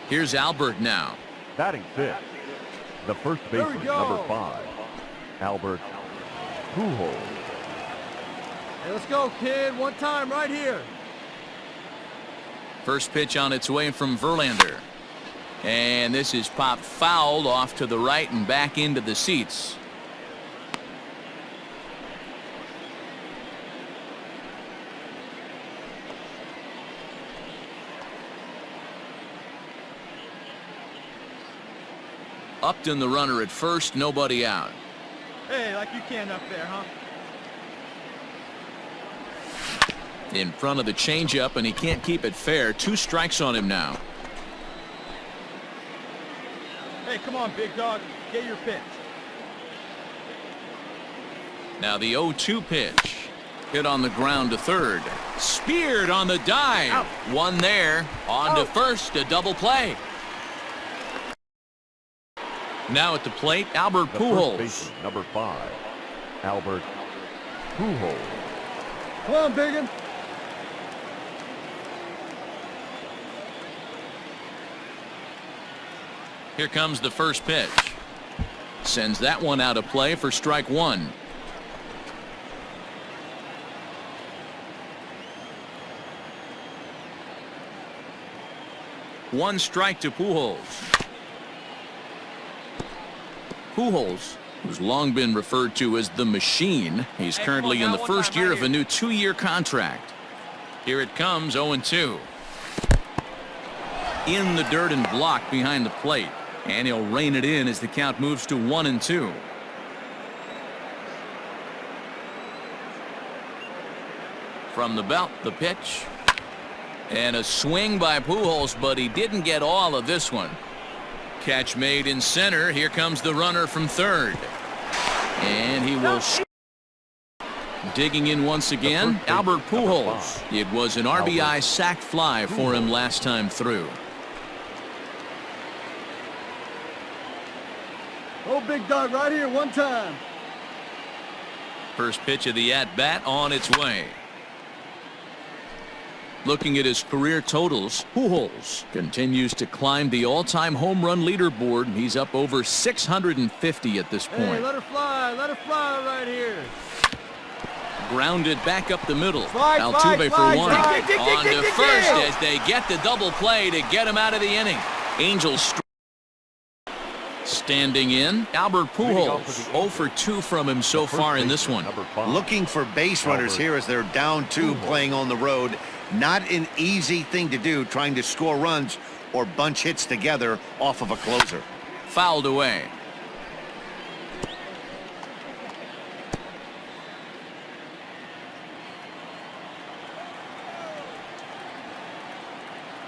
Here's Albert now. Batting fifth, the first baseman, number 5, Albert Pujols. Hey, let's go, kid. One time right here. First pitch on its way from Verlander. And this is popped fouled off to the right and back into the seats. Upton the runner at first, nobody out. Hey, like you can up there, huh? In front of the changeup, and he can't keep it fair. 2 strikes on him now. Hey, come on, big dog. Get your pitch. Now the 0-2 pitch. Hit on the ground to third. Speared on the dive. Out. One there. On to first. A double play. Now at the plate, Albert The Pujols. first baseman, number 5, Albert Pujols. Come on, biggin. Here comes the first pitch. Sends that one out of play for strike 1. One strike to Pujols. Pujols, who's long been referred to as the machine. He's currently in the first year of a new 2-year contract. Here it comes, 0-2. In the dirt and blocked behind the plate. And he'll rein it in as the count moves to 1-2. From the belt, the pitch. And a swing by Pujols, but he didn't get all of this one. Catch made in center. Here comes the runner from third. And he will digging in once again, Albert Pujols. It was an RBI sac fly for him last time through. Oh, big dog right here. One time. First pitch of the at-bat on its way. Looking at his career totals, Pujols continues to climb the all-time home run leaderboard. He's up over 650 at this point. Hey, let her fly right here. Grounded back up the middle. fly, Altuve for one. On dig, to dig, first dig. as they get the double play to get him out of the inning. Angels standing in, Albert Pujols. 0 for 2 from him so far in this one. Looking for base runners here as they're down 2 playing on the road. Not an easy thing to do, trying to score runs or bunch hits together off of a closer. Fouled away.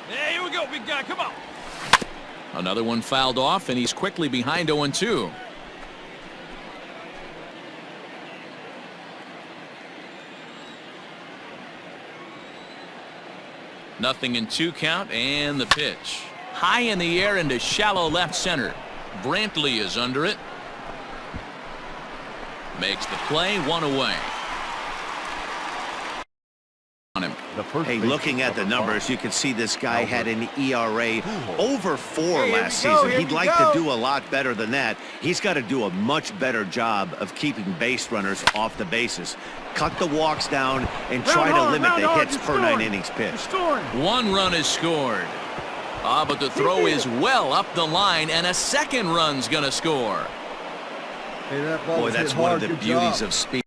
Hey, here we go, big guy. Come on. Another one fouled off, and he's quickly behind 0-2. Nothing in 2 count, and the pitch. High in the air into shallow left center. Brantley is under it. Makes the play, 1 away. On him. Hey, looking at the numbers, you can see this guy had an ERA over 4 last season. He'd like to do a lot better than that. He's got to do a much better job of keeping base runners off the bases. Cut the walks down and try to limit the hits per 9 innings pitched. 1 run is scored. But the throw is well up the line, and a second run's going to score. Hey, that ball Boy, that's one of the beauties of speed.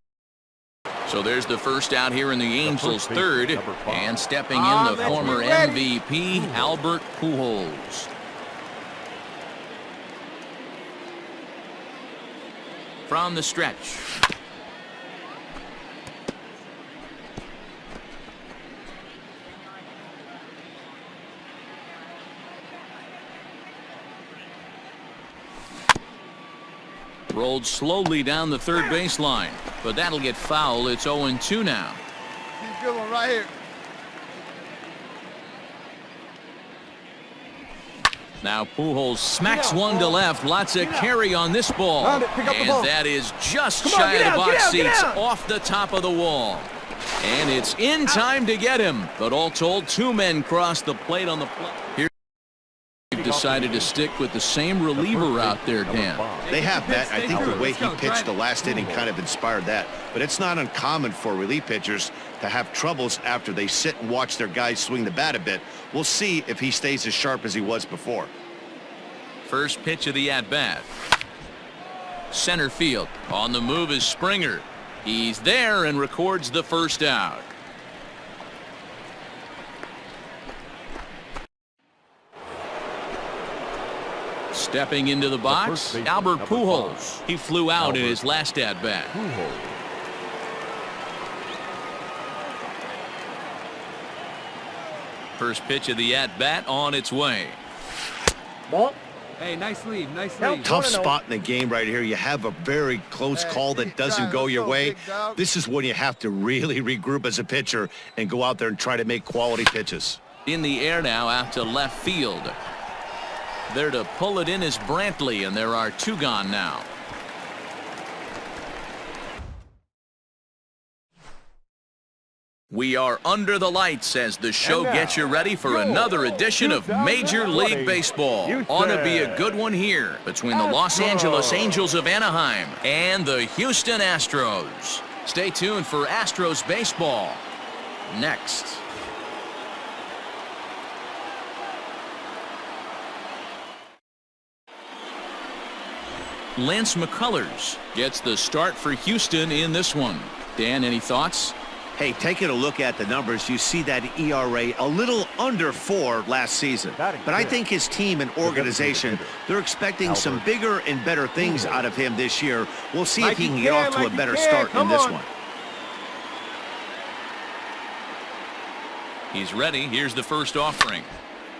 So there's the first out here in the Angels' third, and stepping in the former MVP, Albert Pujols. From the stretch. Rolled slowly down the third baseline, but that'll get foul. It's 0-2 now. He's a good one right here. Now Pujols smacks one to left. Lots of carry on this ball. And that is just shy of the box seats off the top of the wall. And it's in time to get him. But all told, 2 men cross the plate on the play. Here to decided to stick with the same reliever out there, Dan. They have that. I think the way he pitched the last inning kind of inspired that. But it's not uncommon for relief pitchers to have troubles after they sit and watch their guys swing the bat a bit. We'll see if he stays as sharp as he was before. First pitch of the at-bat. Center field. On the move is Springer. He's there and records the first out. Stepping into the box, Albert Pujols. He flew out in his last at-bat. First pitch of the at-bat on its way. Ball. Hey, nice lead, nice lead. Tough spot in the game right here. You have a very close call that doesn't go your way. This is when you have to really regroup as a pitcher and go out there and try to make quality pitches. In the air now out to left field. There to pull it in is Brantley, and there are two gone now. We are under the lights as the show gets you ready for another edition of Major League Baseball. Ought to be a good one here between the Los Angeles Angels of Anaheim and the Houston Astros. Stay tuned for Astros baseball next. Lance McCullers gets the start for Houston in this one. Dan, any thoughts? Hey, taking a look at the numbers, you see that ERA a little under 4 last season. But I think his team and organization, they're expecting some bigger and better things out of him this year. We'll see if he can get off to a better start in this one. He's ready. Here's the first offering.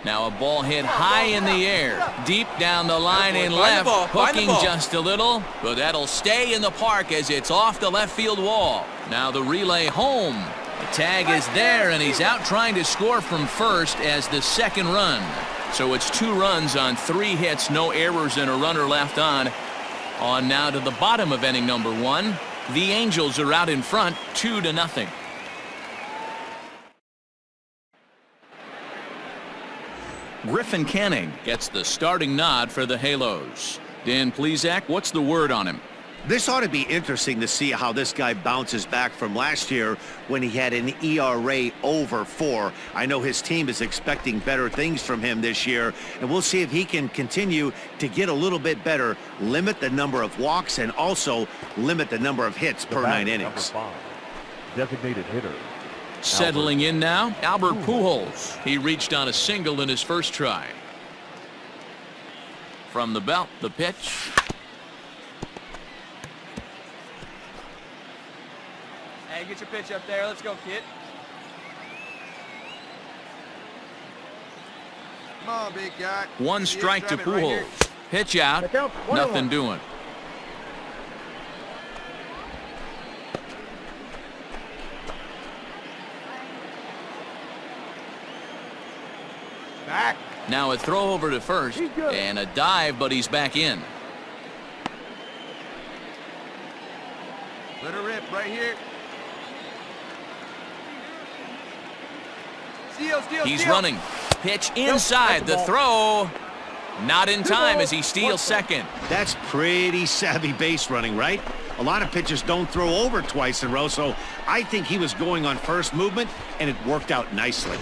Now a ball hit high in the air, deep down the line in left, hooking just a little, but that'll stay in the park as it's off the left field wall. Now the relay home. The tag is there, and he's out trying to score from first as the second run. So it's 2 runs on 3 hits, no errors, and a runner left on. On now to the bottom of inning number 1. The Angels are out in front, 2-0. Griffin Canning gets the starting nod for the Halos. Dan Plesac, what's the word on him? This ought to be interesting to see how this guy bounces back from last year when he had an ERA over 4. I know his team is expecting better things from him this year, and we'll see if he can continue to get a little bit better, limit the number of walks, and also limit the number of hits per 9 innings. Designated hitter. Settling in now, Albert Pujols. He reached on a single in his first try. From the belt, the pitch. Hey, get your pitch up there. Let's go, kid. Come on, big guy. 1 strike to Pujols. Pitch out. Nothing doing. Back. Now a throw over to first and a dive, but he's back in. Let her rip right here. He's running. Pitch inside. The throw. Not in time as he steals second. That's pretty savvy base running, right? A lot of pitchers don't throw over twice in a row, so I think he was going on first movement, and it worked out nicely.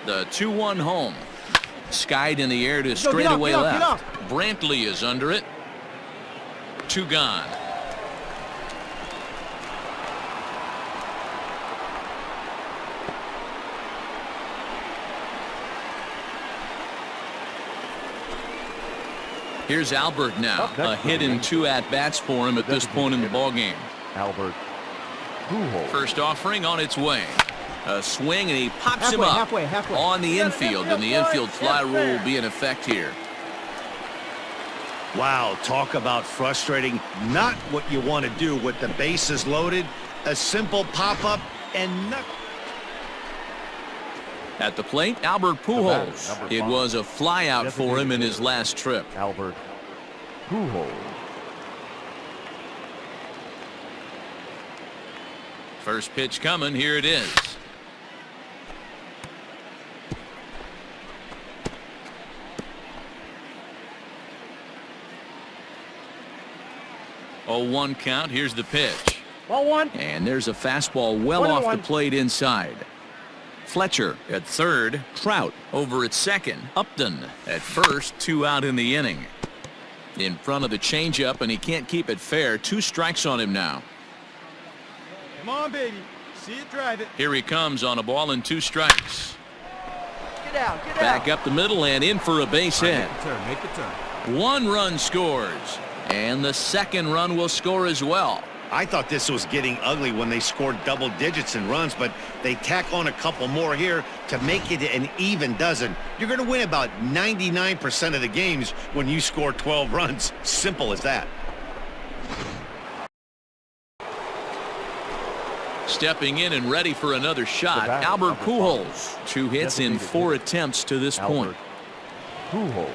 The 2-1 home. Skied in the air to straightaway left. Brantley is under it. 2 gone. Here's Albert now. A hit in 2 at-bats for him at this point in the ballgame. Albert Pujols. First offering on its way. A swing, and he pops him up halfway. on the infield, and the infield fly rule will be in effect here. Wow, talk about frustrating. Not what you want to do with the bases loaded. A simple pop-up and nothing. At the plate, Albert Pujols. It was a flyout for him in his last trip. Albert Pujols. First pitch coming. Here it is. 0-1 count. Here's the pitch. 1-1. And there's a fastball well off the plate inside. Fletcher at third. Trout over at second. Upton at first. 2 out in the inning. In front of the changeup, and he can't keep it fair. 2 strikes on him now. Come on, baby. See it, drive it. Here he comes on a ball and 2 strikes. Get out, get out. Back up the middle and in for a base hit. Make the turn. 1 run scores. And the second run will score as well. I thought this was getting ugly when they scored double digits in runs, but they tack on a couple more here to make it an even dozen. You're going to win about 99% of the games when you score 12 runs. Simple as that. Stepping in and ready for another shot, Albert Pujols. 2 hits in 4 attempts to this point. Pujols.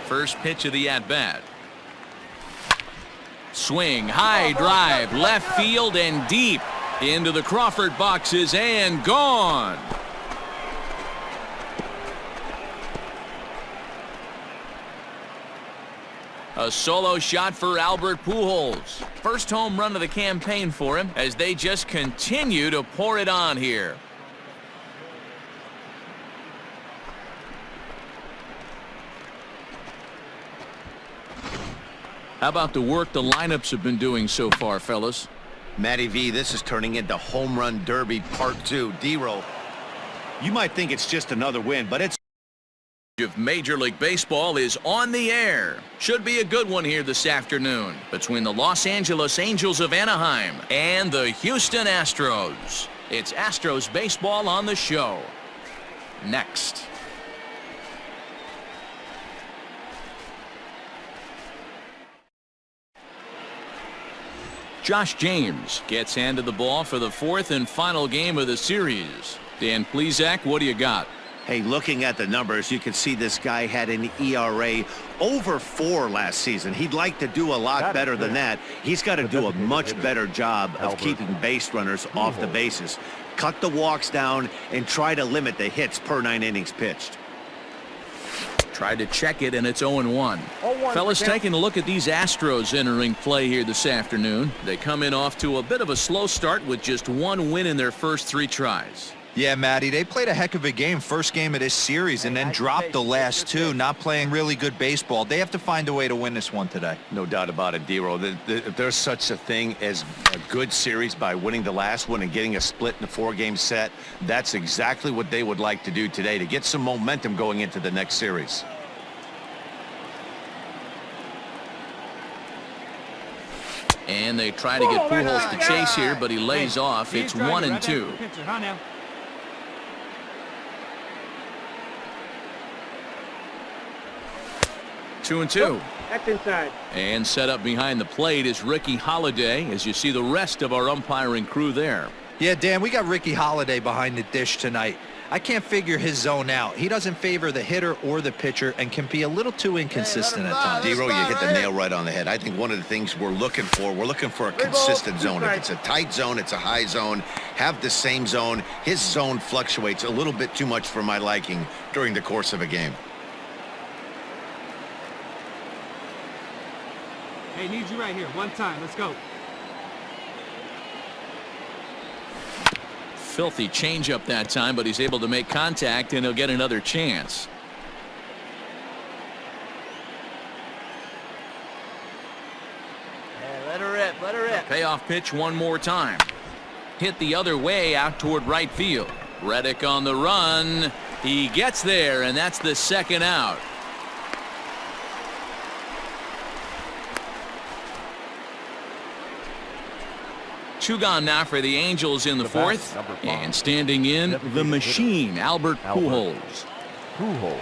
First pitch of the at-bat. Swing, high drive, left field and deep into the Crawford boxes and gone. A solo shot for Albert Pujols. First home run of the campaign for him as they just continue to pour it on here. How about the work the lineups have been doing so far, fellas? Matty V, this is turning into Home Run Derby Part 2. D-Roll, you might think it's just another win, but it's Of Major League Baseball is on the air. Should be a good one here this afternoon between the Los Angeles Angels of Anaheim and the Houston Astros. It's Astros baseball on the show. Next. Josh James gets handed the ball for the 4th and final game of the series. Dan Plesac, what do you got? Hey, looking at the numbers, you can see this guy had an ERA over 4 last season. He'd like to do a lot better than that. He's got to do a much better job of keeping base runners off the bases. Cut the walks down and try to limit the hits per 9 innings pitched. Tried to check it, and it's 0-1. Fellas, taking a look at these Astros entering play here this afternoon. They come in off to a bit of a slow start with just 1 win in their first 3 tries. Yeah, Matty, they played a heck of a game, first game of this series, and then dropped the last 2, not playing really good baseball. They have to find a way to win this one today. No doubt about it, D-Roll. If there's such a thing as a good series by winning the last one and getting a split in a 4-game set, that's exactly what they would like to do today to get some momentum going into the next series. And they try to get Pujols to chase here, but he lays off. It's 1-2. 2-2. That's inside. And set up behind the plate is Ricky Holiday, as you see the rest of our umpiring crew there. Yeah, Dan, we got Ricky Holiday behind the dish tonight. I can't figure his zone out. He doesn't favor the hitter or the pitcher and can be a little too inconsistent at times. D-Roll, you hit the nail right on the head. I think one of the things we're looking for a consistent zone. If it's a tight zone, it's a high zone. Have the same zone. His zone fluctuates a little bit too much for my liking during the course of a game. Hey, need you right here. 1 time. Let's go. Filthy changeup that time, but he's able to make contact, and he'll get another chance. Hey, let her rip. Let her rip. Payoff pitch one more time. Hit the other way out toward right field. Reddick on the run. He gets there, and that's the 2nd out. Two gone now for the Angels in the 4th. And standing in, the machine, Albert Pujols. Pujols.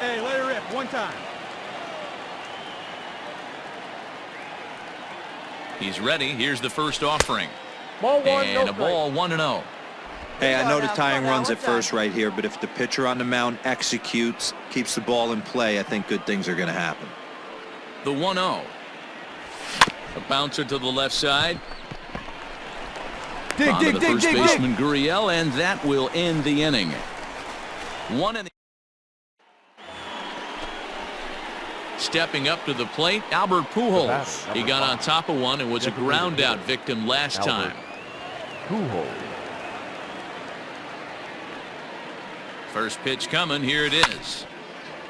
Hey, let her rip. 1 time. He's ready. Here's the first offering. Ball 1, and a ball 1-0. Hey, I know the tying runs at first right here, but if the pitcher on the mound executes, keeps the ball in play, I think good things are going to happen. The 1-0. A bouncer to the left side. On to the first baseman, Gurriel, and that will end the inning. One in the... Stepping up to the plate, A.Pujols. He got on top of one and was a ground out victim last time. A.Pujols. First pitch coming. Here it is.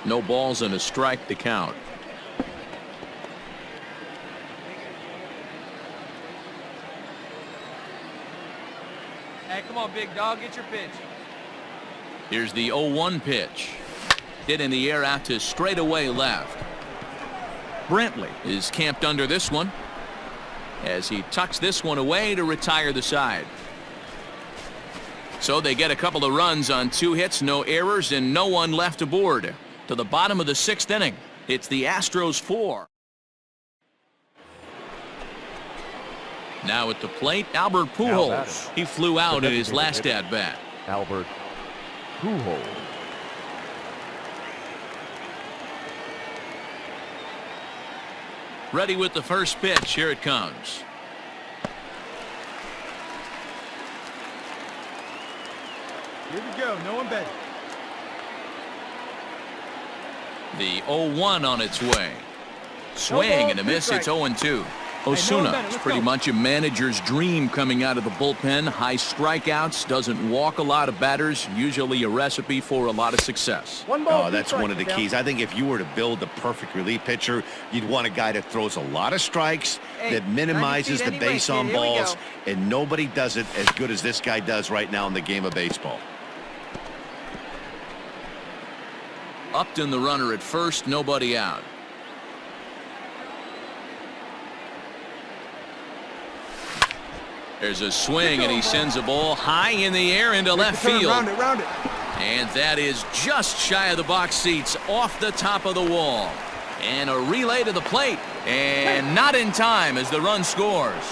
No balls and a strike to count. Hey, come on, big dog. Get your pitch. Here's the 0-1 pitch. Hit in the air out to straightaway left. Brantley is camped under this one as he tucks this one away to retire the side. So they get a couple of runs on 2 hits, no errors, and no one left aboard. To the bottom of the 6th inning. It's the Astros 4. Now at the plate, A.Pujols. He flew out in his last at-bat. A.Pujols. Ready with the first pitch. Here it comes. Here we go. No one better. The 0-1 on its way. Swing and a miss. It's 0-2. Osuna is pretty much a manager's dream coming out of the bullpen. High strikeouts, doesn't walk a lot of batters, usually a recipe for a lot of success. Oh, that's one of the keys. I think if you were to build the perfect relief pitcher, you'd want a guy that throws a lot of strikes, that minimizes the base on balls, and nobody does it as good as this guy does right now in the game of baseball. Upton the runner at first, nobody out. There's a swing, and he sends a ball high in the air into left field. Round it. And that is just shy of the box seats, off the top of the wall. And a relay to the plate, and not in time as the run scores.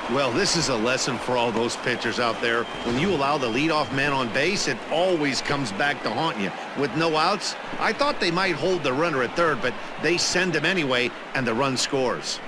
Well, this is a lesson for all those pitchers out there. When you allow the leadoff man on base, it always comes back to haunt you. With no outs, I thought they might hold the runner at third, but they send him anyway, and the run scores.